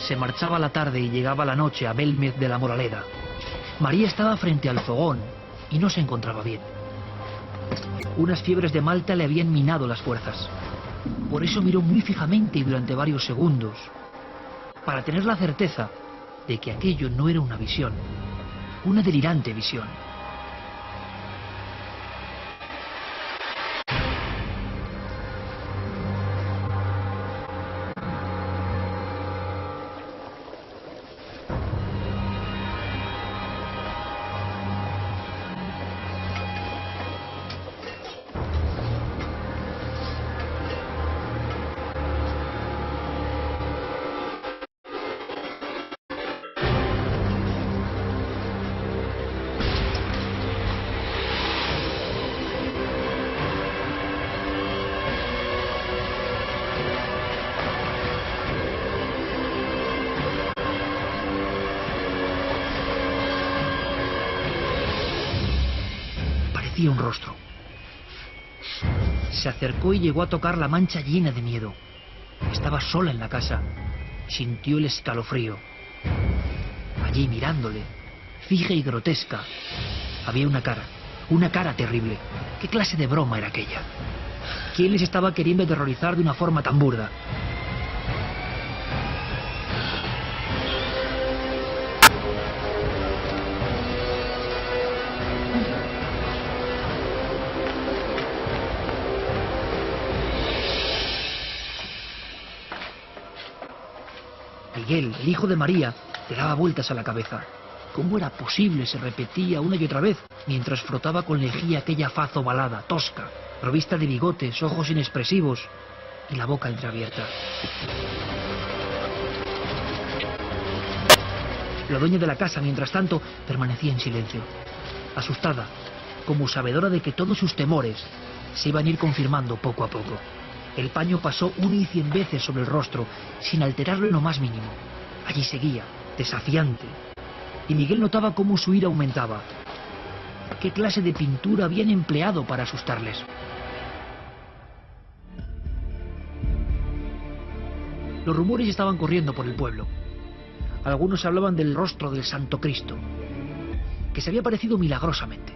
Se marchaba la tarde y llegaba la noche a Belmez de la Moraleda. María estaba frente al fogón y no se encontraba bien. Unas fiebres de Malta le habían minado las fuerzas. Por eso miró muy fijamente y durante varios segundos, para tener la certeza de que aquello no era una visión, una delirante visión. Un rostro. Se acercó y llegó a tocar la mancha llena de miedo. Estaba sola en la casa. Sintió el escalofrío. Allí mirándole, fija y grotesca, había una cara terrible. ¿Qué clase de broma era aquella? ¿Quién les estaba queriendo aterrorizar de una forma tan burda? Miguel, el hijo de María, le daba vueltas a la cabeza. ¿Cómo era posible? Se repetía una y otra vez, mientras frotaba con lejía aquella faz ovalada, tosca, provista de bigotes, ojos inexpresivos y la boca entreabierta. La dueña de la casa, mientras tanto, permanecía en silencio, asustada, como sabedora de que todos sus temores se iban a ir confirmando poco a poco. El paño pasó 1 y 100 veces sobre el rostro, sin alterarlo en lo más mínimo. Allí seguía, desafiante. Y Miguel notaba cómo su ira aumentaba. ¿Qué clase de pintura habían empleado para asustarles? Los rumores estaban corriendo por el pueblo. Algunos hablaban del rostro del Santo Cristo, que se había aparecido milagrosamente.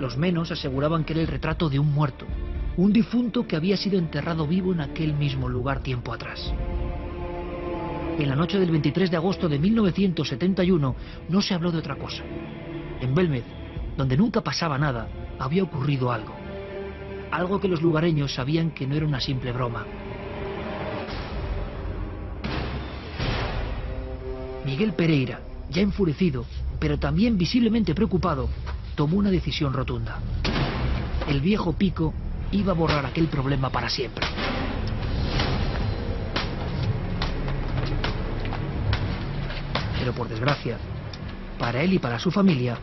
Los menos aseguraban que era el retrato de un muerto, un difunto que había sido enterrado vivo en aquel mismo lugar tiempo atrás. En la noche del 23 de agosto de 1971 no se habló de otra cosa. En Belmez, donde nunca pasaba nada, había ocurrido algo. Algo que los lugareños sabían que no era una simple broma. Miguel Pereira, ya enfurecido, pero también visiblemente preocupado, tomó una decisión rotunda. El viejo Pico iba a borrar aquel problema para siempre. Pero por desgracia, para él y para su familia,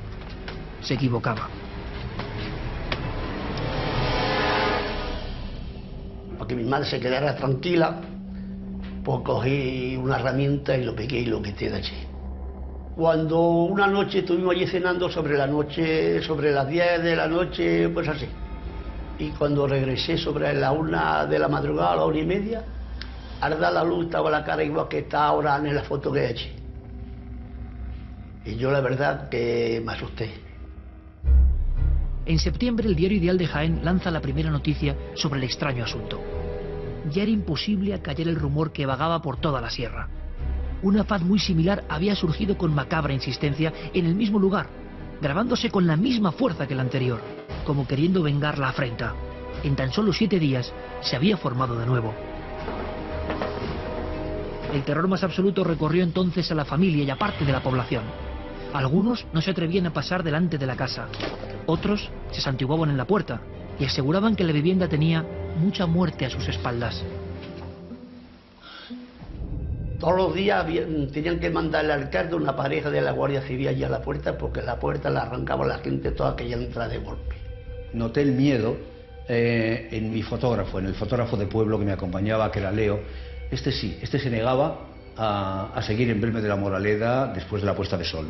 se equivocaba. Para que mi madre se quedara tranquila, pues cogí una herramienta y lo pegué y lo quité de allí. Cuando una noche estuvimos allí cenando sobre las 10 de la noche, pues así. Y cuando regresé sobre la 1 de la madrugada, a la 1:30, al dar la luz estaba la cara igual que está ahora en la foto que he hecho. Y yo la verdad que me asusté. En septiembre el Diario Ideal de Jaén lanza la primera noticia sobre el extraño asunto. Ya era imposible acallar el rumor que vagaba por toda la sierra. Una faz muy similar había surgido con macabra insistencia en el mismo lugar, grabándose con la misma fuerza que la anterior, como queriendo vengar la afrenta. En tan solo 7 días se había formado de nuevo. El terror más absoluto recorrió entonces a la familia y a parte de la población. Algunos no se atrevían a pasar delante de la casa. Otros se santiguaban en la puerta y aseguraban que la vivienda tenía mucha muerte a sus espaldas. Todos los días tenían que mandar al alcalde una pareja de la Guardia Civil allí a la puerta, porque la puerta la arrancaba la gente toda que ya entra de golpe. Noté el miedo en mi fotógrafo, en el fotógrafo de pueblo que me acompañaba, que era Leo. Este se negaba a seguir en Belmez de la Moraleda después de la puesta de sol.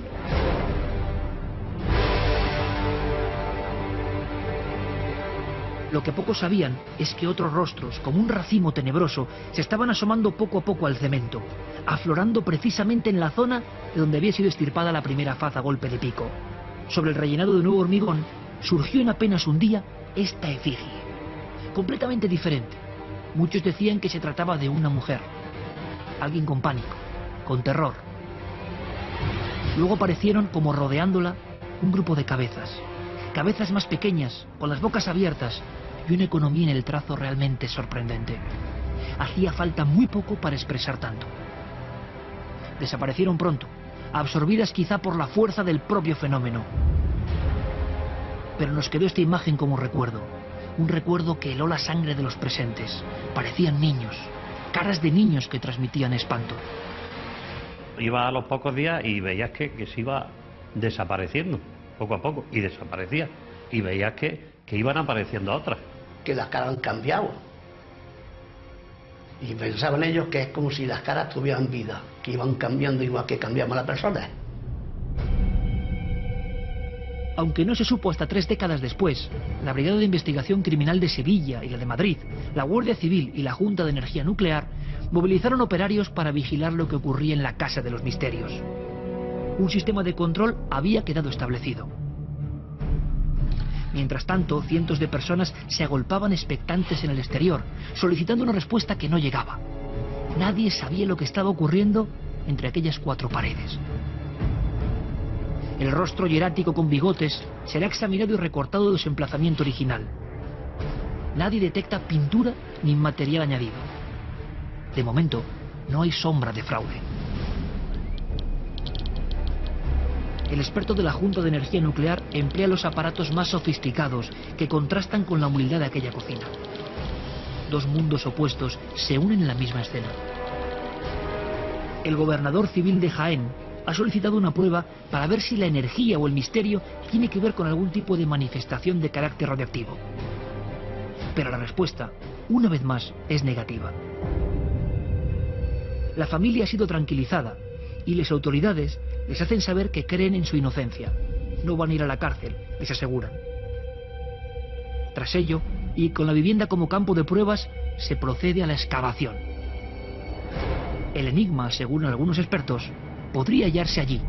Lo que pocos sabían es que otros rostros, como un racimo tenebroso, se estaban asomando poco a poco al cemento, aflorando precisamente en la zona de donde había sido extirpada la primera faz a golpe de pico. Sobre el rellenado de nuevo hormigón, surgió en apenas un día esta efigie, completamente diferente. Muchos decían que se trataba de una mujer, alguien con pánico, con terror. Luego aparecieron, como rodeándola, un grupo de cabezas más pequeñas, con las bocas abiertas y una economía en el trazo realmente sorprendente. Hacía falta muy poco para expresar tanto. Desaparecieron pronto, absorbidas quizá por la fuerza del propio fenómeno. Pero nos quedó esta imagen como recuerdo, un recuerdo que heló la sangre de los presentes. Parecían niños, caras de niños que transmitían espanto. Iba a los pocos días y veías que se iba desapareciendo, poco a poco, y desaparecía. Y veías que iban apareciendo otras. Que las caras han cambiado. Y pensaban ellos que es como si las caras tuvieran vida, que iban cambiando igual que cambiamos las personas. Aunque no se supo hasta 3 décadas después, la Brigada de Investigación Criminal de Sevilla y la de Madrid, la Guardia Civil y la Junta de Energía Nuclear movilizaron operarios para vigilar lo que ocurría en la Casa de los Misterios. Un sistema de control había quedado establecido. Mientras tanto, cientos de personas se agolpaban expectantes en el exterior, solicitando una respuesta que no llegaba. Nadie sabía lo que estaba ocurriendo entre aquellas 4 paredes. El rostro hierático con bigotes será examinado y recortado de su emplazamiento original. Nadie detecta pintura ni material añadido. De momento, no hay sombra de fraude. El experto de la Junta de Energía Nuclear emplea los aparatos más sofisticados que contrastan con la humildad de aquella cocina. 2 mundos opuestos se unen en la misma escena. El gobernador civil de Jaén ha solicitado una prueba para ver si la energía o el misterio tiene que ver con algún tipo de manifestación de carácter radiactivo. Pero la respuesta, una vez más, es negativa. La familia ha sido tranquilizada y las autoridades les hacen saber que creen en su inocencia. No van a ir a la cárcel, les aseguran. Tras ello, y con la vivienda como campo de pruebas, se procede a la excavación. El enigma, según algunos expertos, podría hallarse allí,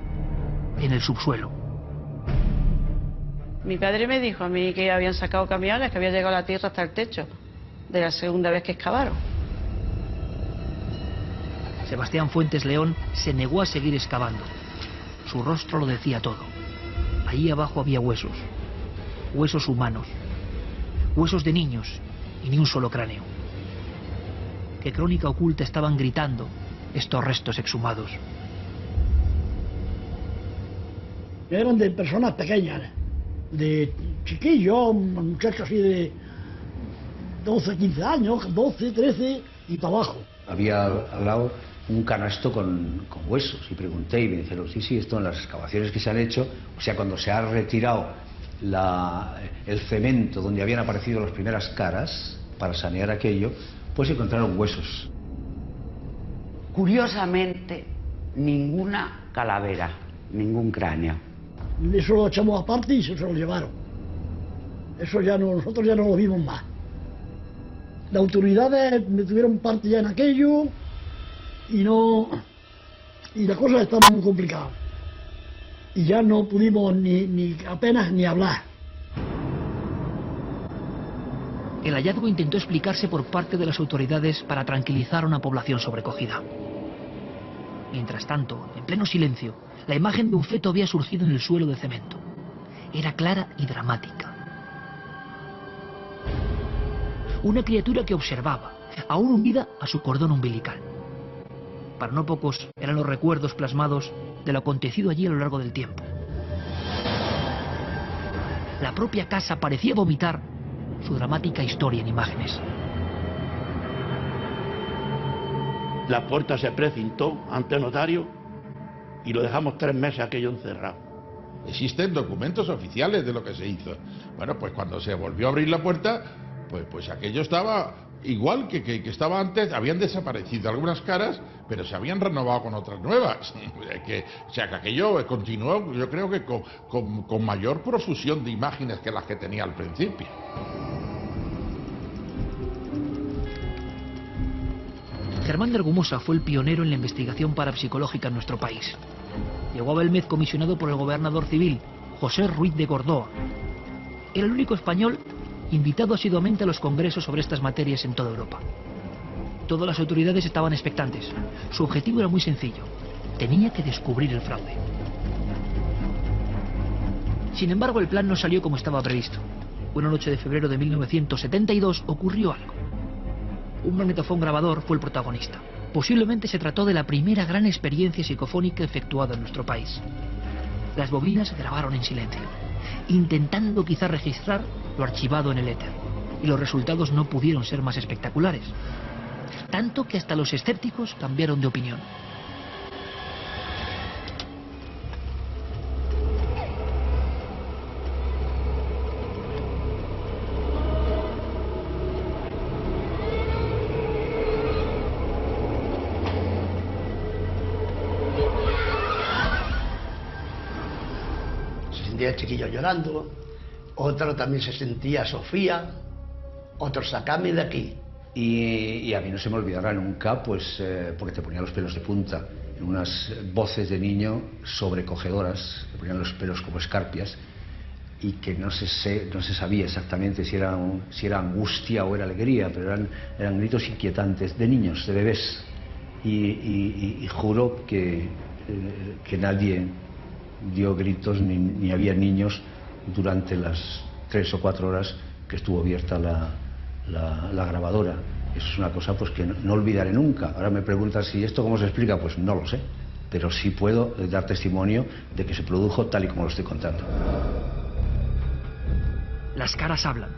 en el subsuelo. Mi padre me dijo a mí que habían sacado camiones, que había llegado la tierra hasta el techo, de la segunda vez que excavaron. Sebastián Fuentes León se negó a seguir excavando. Su rostro lo decía todo. Ahí abajo había huesos. Huesos humanos. Huesos de niños y ni un solo cráneo. ¿Qué crónica oculta estaban gritando estos restos exhumados? Eran de personas pequeñas, de chiquillos, muchachos así de 12, 15 años, 12, 13 y para abajo. Había al lado un canasto con huesos y pregunté y me dijeron, sí, esto en las excavaciones que se han hecho, o sea, cuando se ha retirado el cemento donde habían aparecido las primeras caras para sanear aquello, pues encontraron huesos. Curiosamente, ninguna calavera, ningún cráneo. Eso lo echamos aparte y se lo llevaron. Eso ya no, nosotros ya no lo vimos más. Las autoridades me tuvieron parte ya en aquello y la cosa estaba muy complicada. Y ya no pudimos apenas ni hablar. El hallazgo intentó explicarse por parte de las autoridades para tranquilizar a una población sobrecogida. Mientras tanto, en pleno silencio, la imagen de un feto había surgido en el suelo de cemento. Era clara y dramática. Una criatura que observaba, aún unida a su cordón umbilical. Para no pocos eran los recuerdos plasmados de lo acontecido allí a lo largo del tiempo. La propia casa parecía vomitar su dramática historia en imágenes. La puerta se precintó ante el notario y lo dejamos 3 meses aquello encerrado. Existen documentos oficiales de lo que se hizo. Bueno, pues cuando se volvió a abrir la puerta, pues aquello estaba igual que estaba antes. Habían desaparecido algunas caras, pero se habían renovado con otras nuevas. O sea que aquello continuó, yo creo que con mayor profusión de imágenes que las que tenía al principio. Germán de Argumosa fue el pionero en la investigación parapsicológica en nuestro país. Llegó a Belmez comisionado por el gobernador civil, José Ruiz de Gordoa. Era el único español invitado asiduamente a los congresos sobre estas materias en toda Europa. Todas las autoridades estaban expectantes. Su objetivo era muy sencillo. Tenía que descubrir el fraude. Sin embargo, el plan no salió como estaba previsto. Una noche de febrero de 1972 ocurrió algo. Un magnetofón grabador fue el protagonista. Posiblemente se trató de la primera gran experiencia psicofónica efectuada en nuestro país. Las bobinas grabaron en silencio, intentando quizá registrar lo archivado en el éter, y los resultados no pudieron ser más espectaculares. Tanto que hasta los escépticos cambiaron de opinión. Se sentía el chiquillo llorando, otro también se sentía Sofía, otro sacame de aquí. Y a mí no se me olvidará nunca, pues, porque te ponía los pelos de punta, en unas voces de niño sobrecogedoras, te ponían los pelos como escarpias, y que no se sabía exactamente si era angustia o era alegría, pero eran gritos inquietantes de niños, de bebés. Y juro que nadie dio gritos ni había niños durante las 3 o 4 horas que estuvo abierta la grabadora. Eso es una cosa pues que no olvidaré nunca. Ahora me preguntas si esto cómo se explica, pues no lo sé, pero sí puedo dar testimonio de que se produjo tal y como lo estoy contando. Las caras hablan.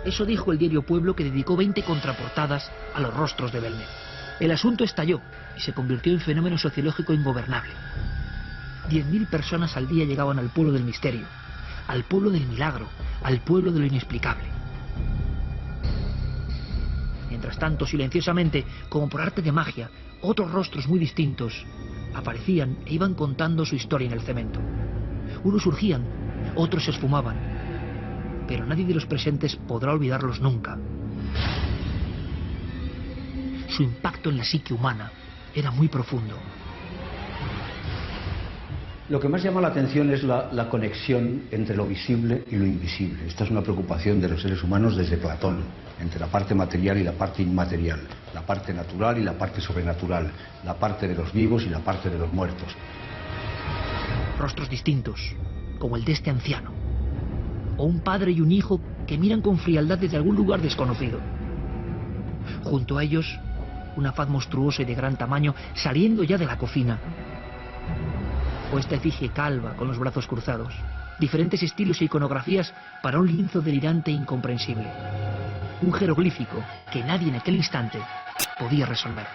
Eso dijo el diario Pueblo, que dedicó 20 contraportadas a los rostros de Belmez. El asunto estalló y se convirtió en fenómeno sociológico ingobernable. 10.000 personas al día llegaban al pueblo del misterio, al pueblo del milagro, al pueblo de lo inexplicable. Mientras tanto, silenciosamente, como por arte de magia, otros rostros muy distintos aparecían e iban contando su historia en el cemento. Unos surgían, otros se esfumaban, pero nadie de los presentes podrá olvidarlos nunca. Su impacto en la psique humana era muy profundo. Lo que más llama la atención es la conexión entre lo visible y lo invisible. Esta es una preocupación de los seres humanos desde Platón, entre la parte material y la parte inmaterial, la parte natural y la parte sobrenatural, la parte de los vivos y la parte de los muertos. Rostros distintos, como el de este anciano, o un padre y un hijo que miran con frialdad desde algún lugar desconocido. Junto a ellos, una faz monstruosa y de gran tamaño saliendo ya de la cocina. O esta efigie calva con los brazos cruzados. Diferentes estilos e iconografías para un lienzo delirante e incomprensible. Un jeroglífico que nadie en aquel instante podía resolver.